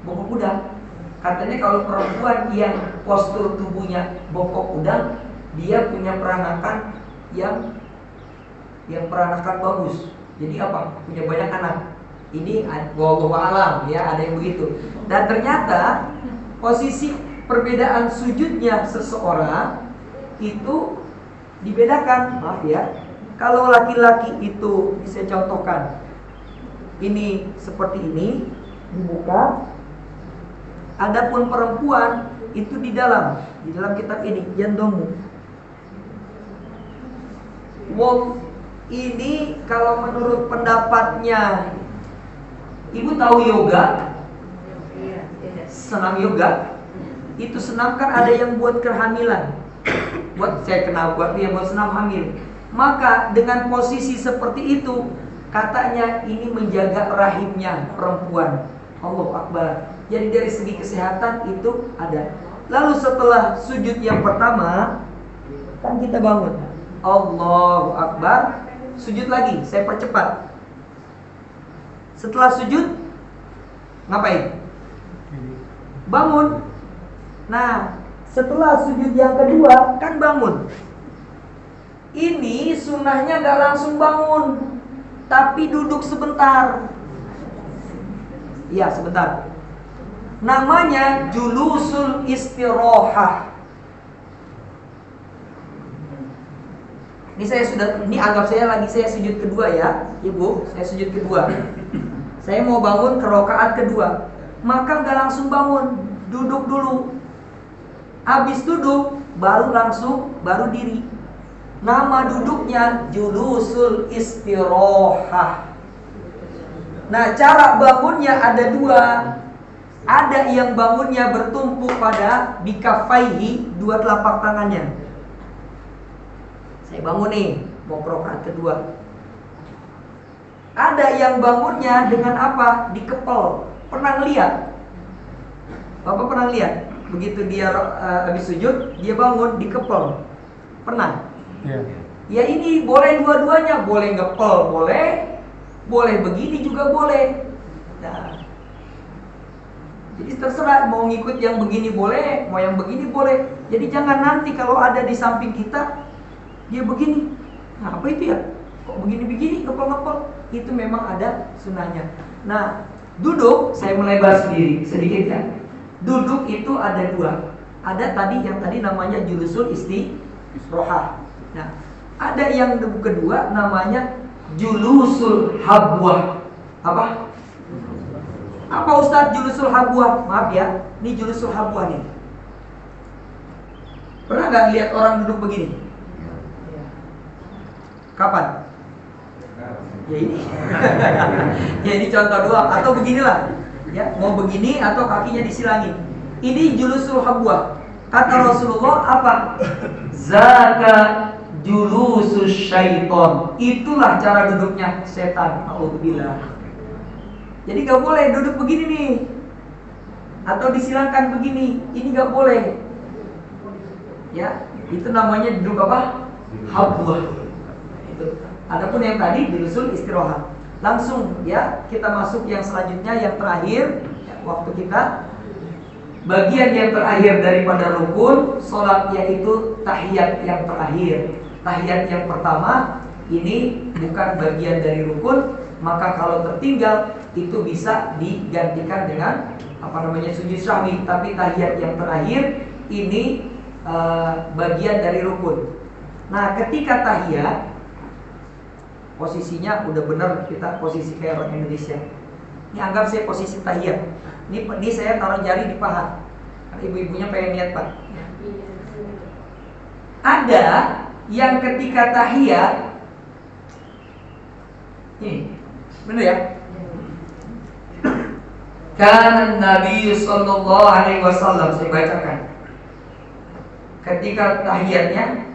Bongkok udang. Katanya kalau perempuan yang postur tubuhnya bongkok udang, dia punya peranakan yang peranakan bagus. Jadi apa? Punya banyak anak. Ini wallahu a'lam ya, ada yang begitu. Dan ternyata posisi perbedaan sujudnya seseorang itu dibedakan. Maaf ya. Kalau laki-laki itu bisa contohkan, ini seperti ini dibuka. Adapun perempuan itu di dalam kitab ini yandomu. Wong ini kalau menurut pendapatnya, Ibu tahu yoga? Senam yoga. Itu senam kan ada yang buat kehamilan. Buat saya kenal buat dia buat senam hamil. Maka dengan posisi seperti itu, katanya ini menjaga rahimnya perempuan. Allahu Akbar. Jadi dari segi kesehatan itu ada. Lalu setelah sujud yang pertama, kan kita bangun. Allahu Akbar. Sujud lagi, saya percepat. Setelah sujud, ngapain? Bangun. Nah, setelah sujud yang kedua, kan bangun. Ini sunnahnya gak langsung bangun, tapi duduk sebentar. Ya, sebentar. Namanya julusul istirahah. Ini anggap saya sujud kedua ya, Ibu, saya sujud kedua. Saya mau bangun ke rakaat kedua. Maka nggak langsung bangun, duduk dulu. Habis duduk, baru diri. Nama duduknya julusul istirahah. Nah, cara bangunnya ada dua. Ada yang bangunnya bertumpu pada bikafaihi, dua telapak tangannya. Saya bangun nih, mau rakaat kedua. Ada yang bangunnya dengan apa? Dikepel. Pernah ngeliat? Bapak pernah lihat? Begitu dia habis sujud, dia bangun dikepel. Pernah? Ya. Ya ini boleh dua-duanya, boleh ngepel, boleh begini juga boleh. Nah, jadi terserah mau ngikut yang begini boleh, mau yang begini boleh. Jadi jangan nanti kalau ada di samping kita dia begini, nah, apa itu ya? Kok begini-begini, ngepel-ngepel? Itu memang ada sunnahnya. Nah, duduk, saya melebar sedikit ya. Duduk itu ada dua. Ada yang tadi namanya julusul istirahah. Nah, ada yang kedua namanya julusul habwah. Apa? Apa Ustadz julusul habwah? Maaf ya, ini julusul habwah nih. Pernah nggak lihat orang duduk begini? Kapan? Ya ini. Ya ini contoh doang. Atau beginilah. Ya, mau begini atau kakinya disilangin. Ini julusul habwah. Kata Rasulullah apa? Zaka julusus syaiton. Itulah cara duduknya setan. Alhamdulillah. Jadi gak boleh duduk begini nih, atau disilangkan begini. Ini gak boleh. Ya, itu namanya duduk apa? Habwah. Adapun yang tadi julusul istirahat. Langsung ya kita masuk yang selanjutnya, yang terakhir ya, waktu kita bagian yang terakhir daripada rukun sholat, yaitu tahiyat yang terakhir. Tahiyat yang pertama ini bukan bagian dari rukun, maka kalau tertinggal itu bisa digantikan dengan sujud sahwi. Tapi tahiyat yang terakhir ini bagian dari rukun. Nah, ketika tahiyat posisinya udah benar, kita posisi kayak orang Indonesia. Ini anggap saya posisi tahiyat. Ini saya taruh jari di paha. Karena ibu-ibunya pengen lihat Pak. Ada yang ketika tahiyat ini, benar ya? Kan Nabi sallallahu alaihi wasallam, saya bacakan. Ketika tahiyatnya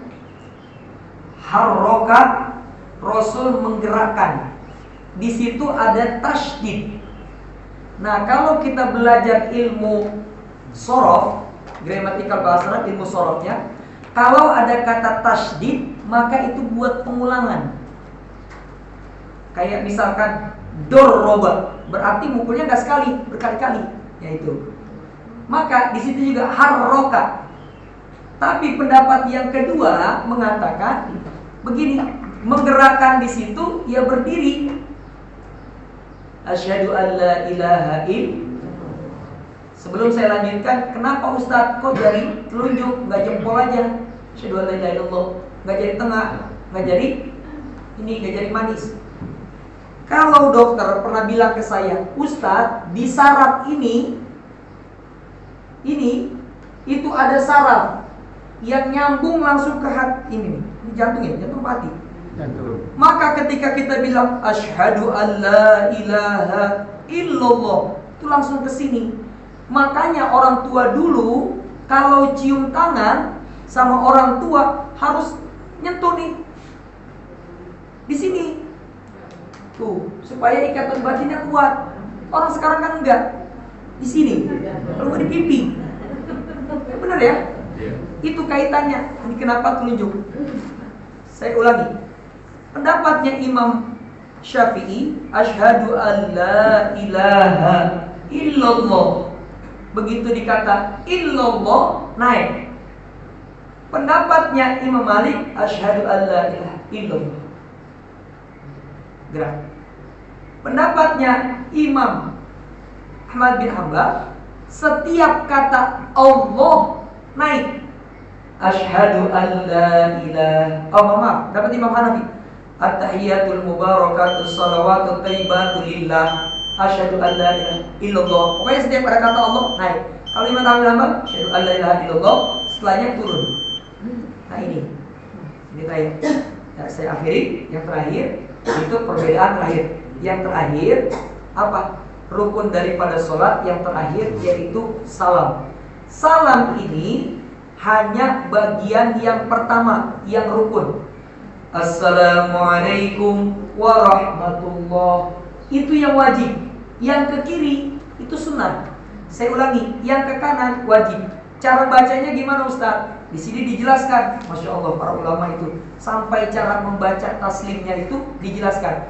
harroka, Rasul menggerakkan. Di situ ada tasydid. Nah, kalau kita belajar ilmu sorof, gramatikal bahasa Arab, ilmu sorofnya, kalau ada kata tasydid, maka itu buat pengulangan. Kayak misalkan doroba, berarti mukulnya nggak sekali, berkali-kali, yaitu. Maka di situ juga harroka. Tapi pendapat yang kedua mengatakan begini, menggerakkan di situ ya berdiri. Asyhadu an la ilaha illallah. Sebelum saya lanjutkan, kenapa Ustadz kok jari telunjuk, nggak jempol aja? Asyhadu an la ilaha illallah, nggak jari tengah, nggak jari manis. Kalau dokter pernah bilang ke saya, Ustadz di saraf ini itu ada saraf yang nyambung langsung ke hati ini jantung ya, jantung hati. Maka ketika kita bilang asyhadu an la ilaha illallah, itu langsung ke sini. Makanya orang tua dulu kalau cium tangan sama orang tua harus nyentuh nih di sini. Tuh, supaya ikatan batinnya kuat. Orang sekarang kan enggak. Di sini. Kalau di pipi. Benar ya? Itu kaitannya. Ini kenapa telunjuk? Saya ulangi. Pendapatnya Imam Syafi'i, asyhadu an la ilaha illallah. Begitu dikata illallah, naik. Pendapatnya Imam Malik, asyhadu an la ilaha illallah, gerak. Pendapatnya Imam Ahmad bin Hanbal, setiap kata Allah naik. Asyhadu an la ilaha. Oh maaf, dapat Imam Hanafi. At-tahiyatul mubarakatus salawatut thayyibatu lillah. Asyhadu an la ilaha illallah. Pokoknya setiap ada kata Allah naik. Kalau Imam Hambal, asyhadu an la ilaha illallah, setelahnya turun. Nah ini terakhir. Ya, saya akhiri. Yang terakhir itu perbedaan terakhir. Yang terakhir apa? Rukun daripada sholat yang terakhir yaitu salam. Salam ini hanya bagian yang pertama yang rukun. Assalamualaikum warahmatullah. Itu yang wajib. Yang ke kiri itu sunnah. Saya ulangi, yang ke kanan wajib. Cara bacanya gimana Ustaz? Di sini dijelaskan, Masya Allah para ulama itu sampai cara membaca taslimnya itu dijelaskan.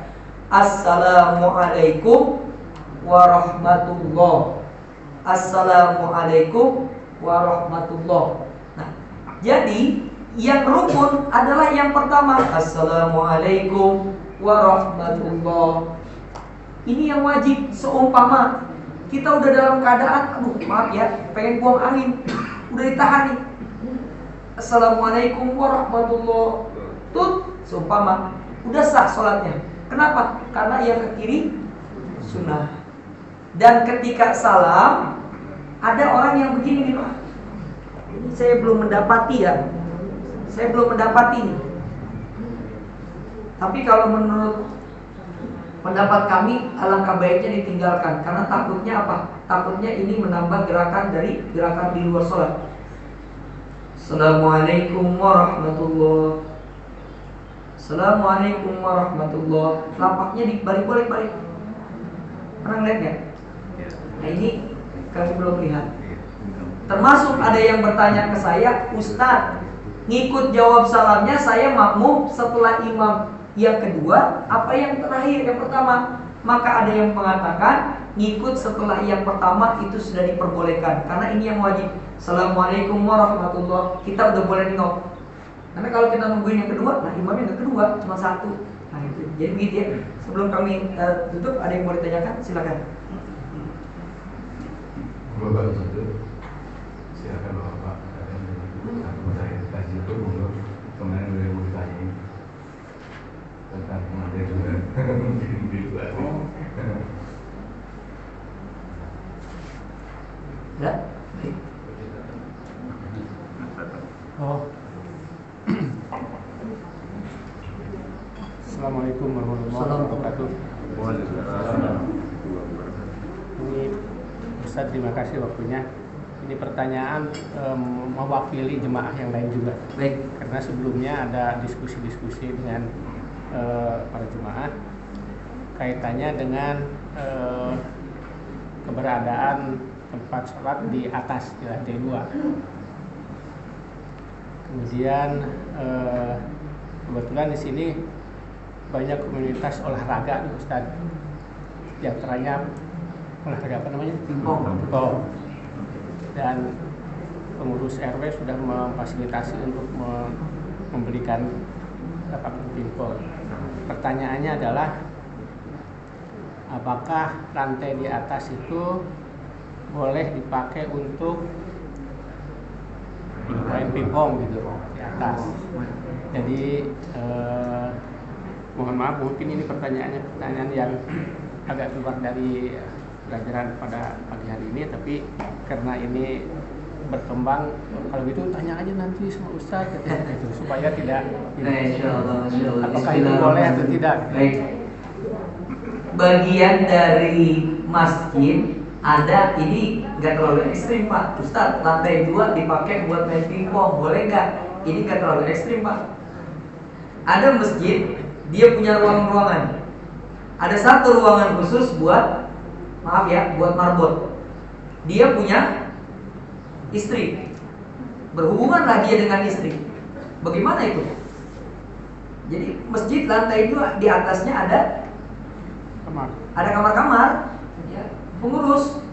Assalamualaikum warahmatullah. Assalamualaikum warahmatullah. Nah, jadi yang rukun adalah yang pertama, Assalamualaikum warahmatullah. Ini yang wajib. Seumpama kita udah dalam keadaan, aduh maaf ya, pengen buang angin, udah ditahan nih. Assalamualaikum warahmatullah. Tut, seumpama udah sah sholatnya. Kenapa? Karena yang ke kiri sunnah. Dan ketika salam, ada orang yang begini nih Pak. Ini saya belum mendapati ya. Saya belum mendapati nih. Tapi kalau menurut pendapat kami, alangkah baiknya ditinggalkan. Karena takutnya apa? Takutnya ini menambah gerakan dari gerakan di luar sholat. Assalamualaikum warahmatullah. Assalamualaikum warahmatullah. Lapaknya dibalik-balik. Pernah ngeliat gak? Nah ini kami belum lihat. Termasuk ada yang bertanya ke saya, Ustaz, ngikut jawab salamnya saya makmum setelah imam yang kedua, apa yang terakhir, yang pertama? Maka ada yang mengatakan ngikut setelah yang pertama itu sudah diperbolehkan, karena ini yang wajib. Assalamualaikum warahmatullah. Kita udah boleh nengok. Karena kalau kita nungguin yang kedua, nah imamnya yang kedua cuma satu. Nah itu. Jadi begitu ya. Sebelum kami tutup, ada yang mau ditanyakan? Silakan. Kalau baru satu, silakan Bapak. Aku saya kasih itu monggo. Kemarin udah mau ditanya tentang materi juga. Mungkin gitu aja. Ya. Oh. Assalamualaikum warahmatullahi wabarakatuh. Ini Ustaz, terima kasih waktunya. Ini pertanyaan mewakili jemaah yang lain juga. Baik. Karena sebelumnya ada diskusi-diskusi dengan para jemaah kaitannya dengan keberadaan tempat sholat di atas di lantai 2. Kemudian kebetulan di sini banyak komunitas olahraga nih Ustaz. Di antaranya olahraga apa namanya? Pingpong. Dan pengurus RW sudah memfasilitasi untuk memberikan lapangan pingpong. Pertanyaannya adalah, apakah lantai di atas itu boleh dipakai untuk main pingpong gitu di atas? Jadi mohon maaf, mungkin ini pertanyaan yang agak keluar dari pelajaran pada pagi hari ini, tapi karena ini berkembang, kalau gitu tanya aja nanti sama Ustaz gitu, supaya tidak Insyaallah. apakah itu boleh atau tidak. Baik. Bagian dari masjid ada, ini nggak terlalu ekstrim Pak. Ustaz, lantai 2 dipakai buat main pingpong, boleh nggak? Ini nggak terlalu ekstrim Pak. Ada masjid, dia punya ruangan-ruangan. Ada satu ruangan khusus buat, maaf ya, buat marbot. Dia punya istri, berhubunganlah dia dengan istri. Bagaimana itu? Jadi masjid lantai 2 di atasnya ada kamar-kamar ya, pengurus.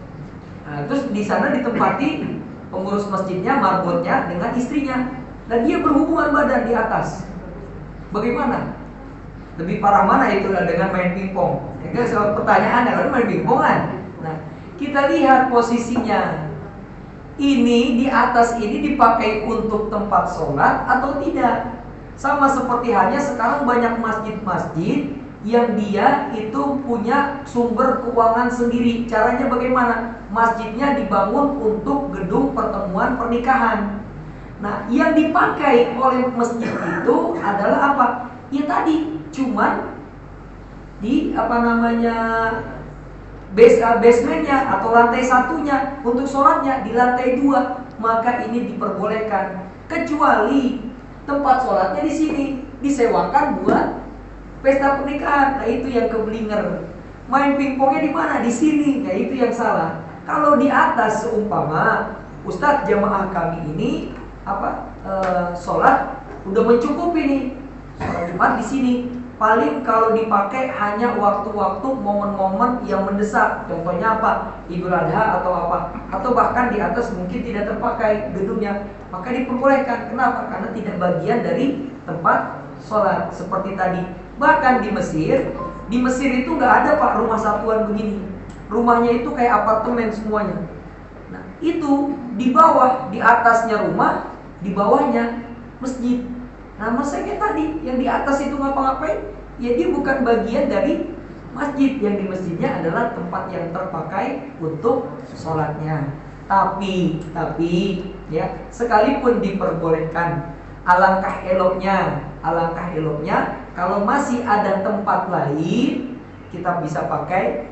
Nah, terus di sana ditempati pengurus masjidnya, marbotnya dengan istrinya, dan dia berhubungan badan di atas. Bagaimana? Lebih parah mana itu dengan main pingpong? Ya kan, pertanyaan kalau main pingpong kan. Nah, kita lihat posisinya. ini di atas ini dipakai untuk tempat sholat atau tidak. Sama seperti halnya sekarang banyak masjid-masjid yang dia itu punya sumber keuangan sendiri. Caranya bagaimana? Masjidnya dibangun untuk gedung pertemuan pernikahan. Nah, yang dipakai oleh masjid itu adalah apa? Ya tadi, cuman di basementnya atau lantai satunya, untuk sholatnya di lantai 2, maka ini diperbolehkan. Kecuali tempat sholatnya di sini disewakan buat pesta pernikahan. Nah, itu yang keblinger. Main pingpongnya di mana? Di sini. Nah, itu yang salah. Kalau di atas seumpama Ustadz, jamaah kami ini sholat udah mencukupi nih, sholat Jumat di sini. Paling kalau dipakai hanya waktu-waktu momen-momen yang mendesak. Contohnya apa? Idul Adha atau apa? Atau bahkan di atas mungkin tidak terpakai gedungnya, maka diperbolehkan. Kenapa? Karena tidak bagian dari tempat sholat. Seperti tadi. Bahkan di Mesir itu nggak ada Pak rumah satuan begini. Rumahnya itu kayak apartemen semuanya. Nah, itu di bawah, di atasnya rumah, di bawahnya masjid. Nah, maksudnya tadi yang di atas itu ngapa-ngapain? Ya dia bukan bagian dari masjid. Yang di masjidnya adalah tempat yang terpakai untuk sholatnya. Tapi ya, sekalipun diperbolehkan, alangkah eloknya kalau masih ada tempat lain, kita bisa pakai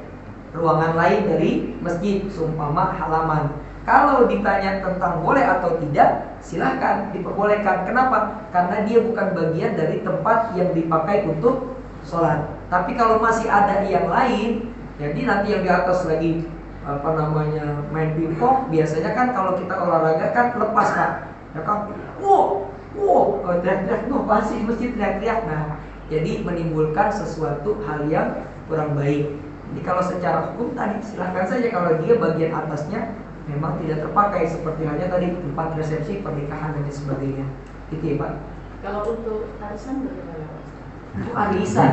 ruangan lain dari masjid, seumpama halaman. Kalau ditanya tentang boleh atau tidak, silahkan, diperbolehkan. Kenapa? Karena dia bukan bagian dari tempat yang dipakai untuk sholat. Tapi kalau masih ada yang lain, jadi nanti yang di atas lagi main pingpong, biasanya kan kalau kita olahraga kan lepas Kak, ya kan, teriak-teriak, pasti masjid teriak-teriak. Nah, jadi menimbulkan sesuatu hal yang kurang baik. Jadi kalau secara hukum tadi silahkan saja kalau dia bagian atasnya memang tidak terpakai, seperti halnya tadi tempat resepsi pernikahan dan sebagainya. Itu ya Pak. Kalau untuk arisan bagaimana? Oh, arisan?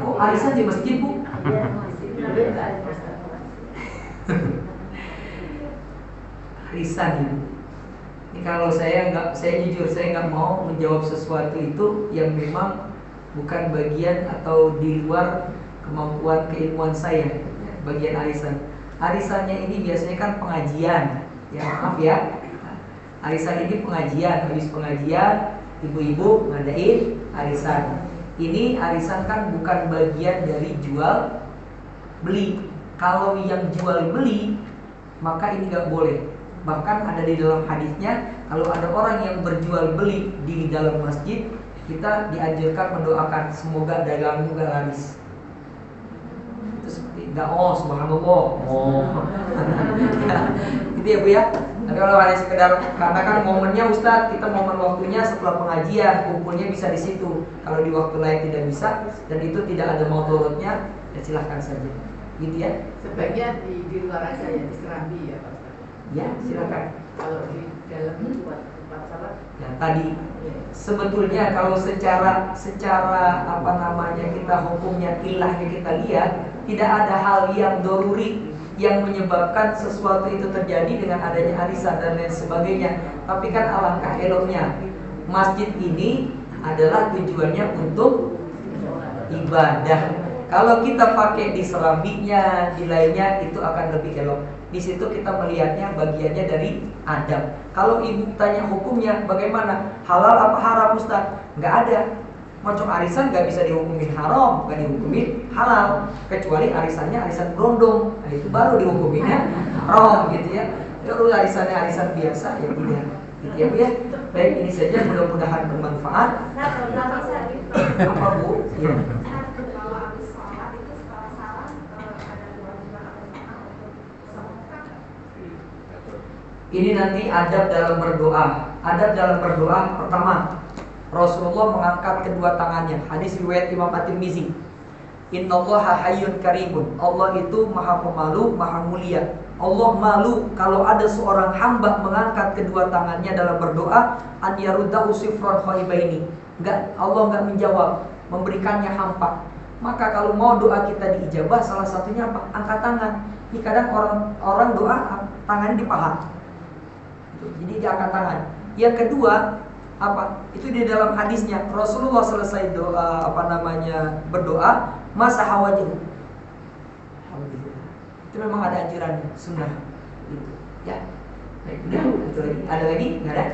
Oh, arisan di masjid Bu? Iya, masjid. Tapi enggak ada Arisan ini. Ini kalau saya jujur saya nggak mau menjawab sesuatu itu yang memang bukan bagian atau di luar kemampuan keilmuan saya. Bagian arisan. Arisannya ini biasanya kan pengajian, ya maaf ya. Arisan ini pengajian, habis pengajian ibu-ibu ngadain arisan. Ini arisan kan bukan bagian dari jual beli. Kalau yang jual beli maka ini nggak boleh. Bahkan ada di dalam hadisnya, kalau ada orang yang berjual beli di dalam masjid, kita dianjurkan mendoakan semoga dagangmu gak laris. Subhanallah. Gitu ya Bu ya. Tapi kalau hanya sekedar karena kan momennya Ustadz, kita momen waktunya setelah pengajian, kumpulnya bisa di situ. Kalau di waktu lain tidak bisa dan itu tidak ada mautorotnya, ya silahkan saja. Gitu ya. Sebaiknya di luar aja ya, di serambi ya Pak. Ya, silakan. Kalau di dalam buat tempat salat. Ya tadi sebetulnya kalau secara kita hukumnya ilahnya kita lihat, tidak ada hal yang doruri yang menyebabkan sesuatu itu terjadi dengan adanya arisan dan lain sebagainya. Tapi kan alangkah eloknya masjid ini adalah tujuannya untuk ibadah. Kalau kita pakai di serambinya, di lainnya, itu akan lebih elok. Di situ kita melihatnya bagiannya dari adab. Kalau ibu tanya hukumnya bagaimana, halal apa haram Ustaz? Nggak ada. Macam arisan nggak bisa dihukumin haram, nggak dihukumin halal, kecuali arisannya arisan berondong. Nah, itu baru dihukuminnya haram gitu ya. Kalau arisannya arisan biasa ya tidak. Gitu ya Bu ya. Baik, ini saja, mudah-mudahan bermanfaat. Apa Bu? Ya. Ini nanti adab dalam berdoa. Adab dalam berdoa pertama, Rasulullah mengangkat kedua tangannya. Hadis riwayat Imam At-Tirmizi. Innallaha hayyun karimun. Allah itu maha pemalu, maha mulia. Allah malu kalau ada seorang hamba mengangkat kedua tangannya dalam berdoa, an yaruddahu sifran khaibaini. Allah enggak menjawab, memberikannya hampa. Maka kalau mau doa kita diijabah, salah satunya apa? Angkat tangan. Ini kadang orang doa tangannya di paha. Jadi diangkat tangan. Yang kedua, apa? Itu di dalam hadisnya Rasulullah selesai doa berdoa, masaha wajah. Itu memang ada anjuran sunnah gitu. Ya. Baik, udah, satu lagi. Ada lagi? Nggak ada?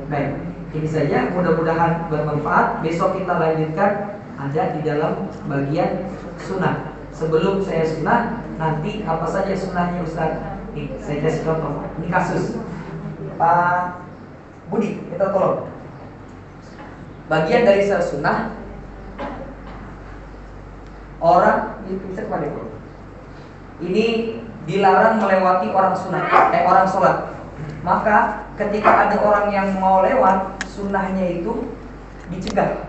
Baik, ini saja. Mudah-mudahan bermanfaat. Besok kita lanjutkan ada di dalam bagian sunnah. Sebelum saya sunnah, nanti apa saja sunnahnya Ustaz? Nih, saya kasih contoh. Ini kasus Pak Budi, kita tolong. Bagian dari sunnah orang bisa kemana? Ini dilarang melewati orang sunat, orang sholat. Maka ketika ada orang yang mau lewat, sunnahnya itu dicegah.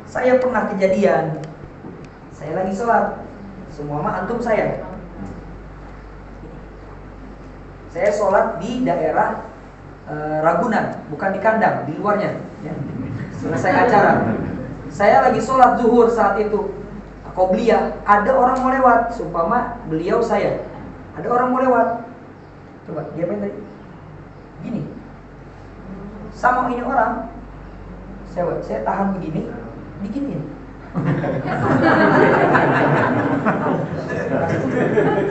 Saya pernah kejadian, saya lagi sholat, semua mah antum saya. Saya sholat di daerah Ragunan, bukan di kandang, di luarnya. Ya. Selesai acara, saya lagi sholat zuhur saat itu. Qobliyah, ada orang mau lewat, seumpama beliau saya. Ada orang mau lewat. Coba, dia main tadi. Gini. Sama ini orang. Saya tahan begini, diginiin.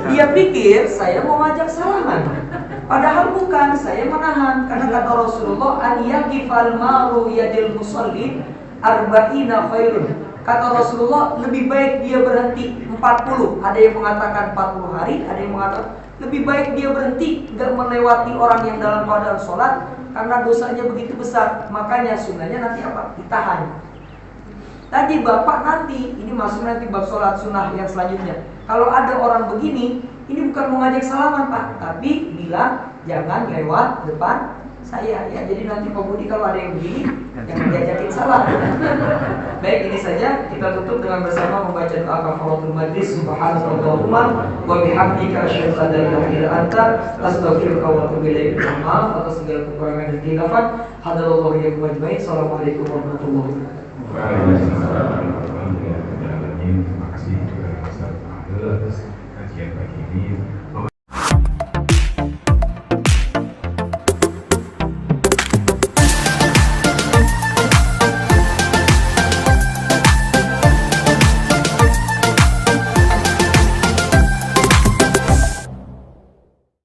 Dia pikir saya mau ngajak salaman. Padahal bukan, saya menahan. Karena kata Rasulullah, an yaqifal maru yadil musalli arba'ina khairun. Kata Rasulullah, lebih baik dia berhenti 40. Ada yang mengatakan 40 hari, ada yang mengatakan lebih baik dia berhenti, gak melewati orang yang dalam keadaan sholat, karena dosanya begitu besar. Makanya sunnahnya nanti apa? Ditahan. Tadi Bapak nanti, ini masuk nanti bab sholat sunnah yang selanjutnya. Kalau ada orang begini, ini bukan mau ngajak salaman Pak, tapi bilang jangan lewat depan saya. Ya, jadi nanti Pak Budi kalau ada yang begini, jangan diajakin salah. Baik, ini saja kita tutup dengan bersama membaca doa kafaratul majlis. Subhanallahumma wa bihamdika asyhadu an la ilaha illa anta astaghfiruka wa atubu ilaik. Maaf atas segala kekurangan dan khilafan. Hadallahu iyyakum ajmain. Assalamualaikum warahmatullahi wabarakatuh.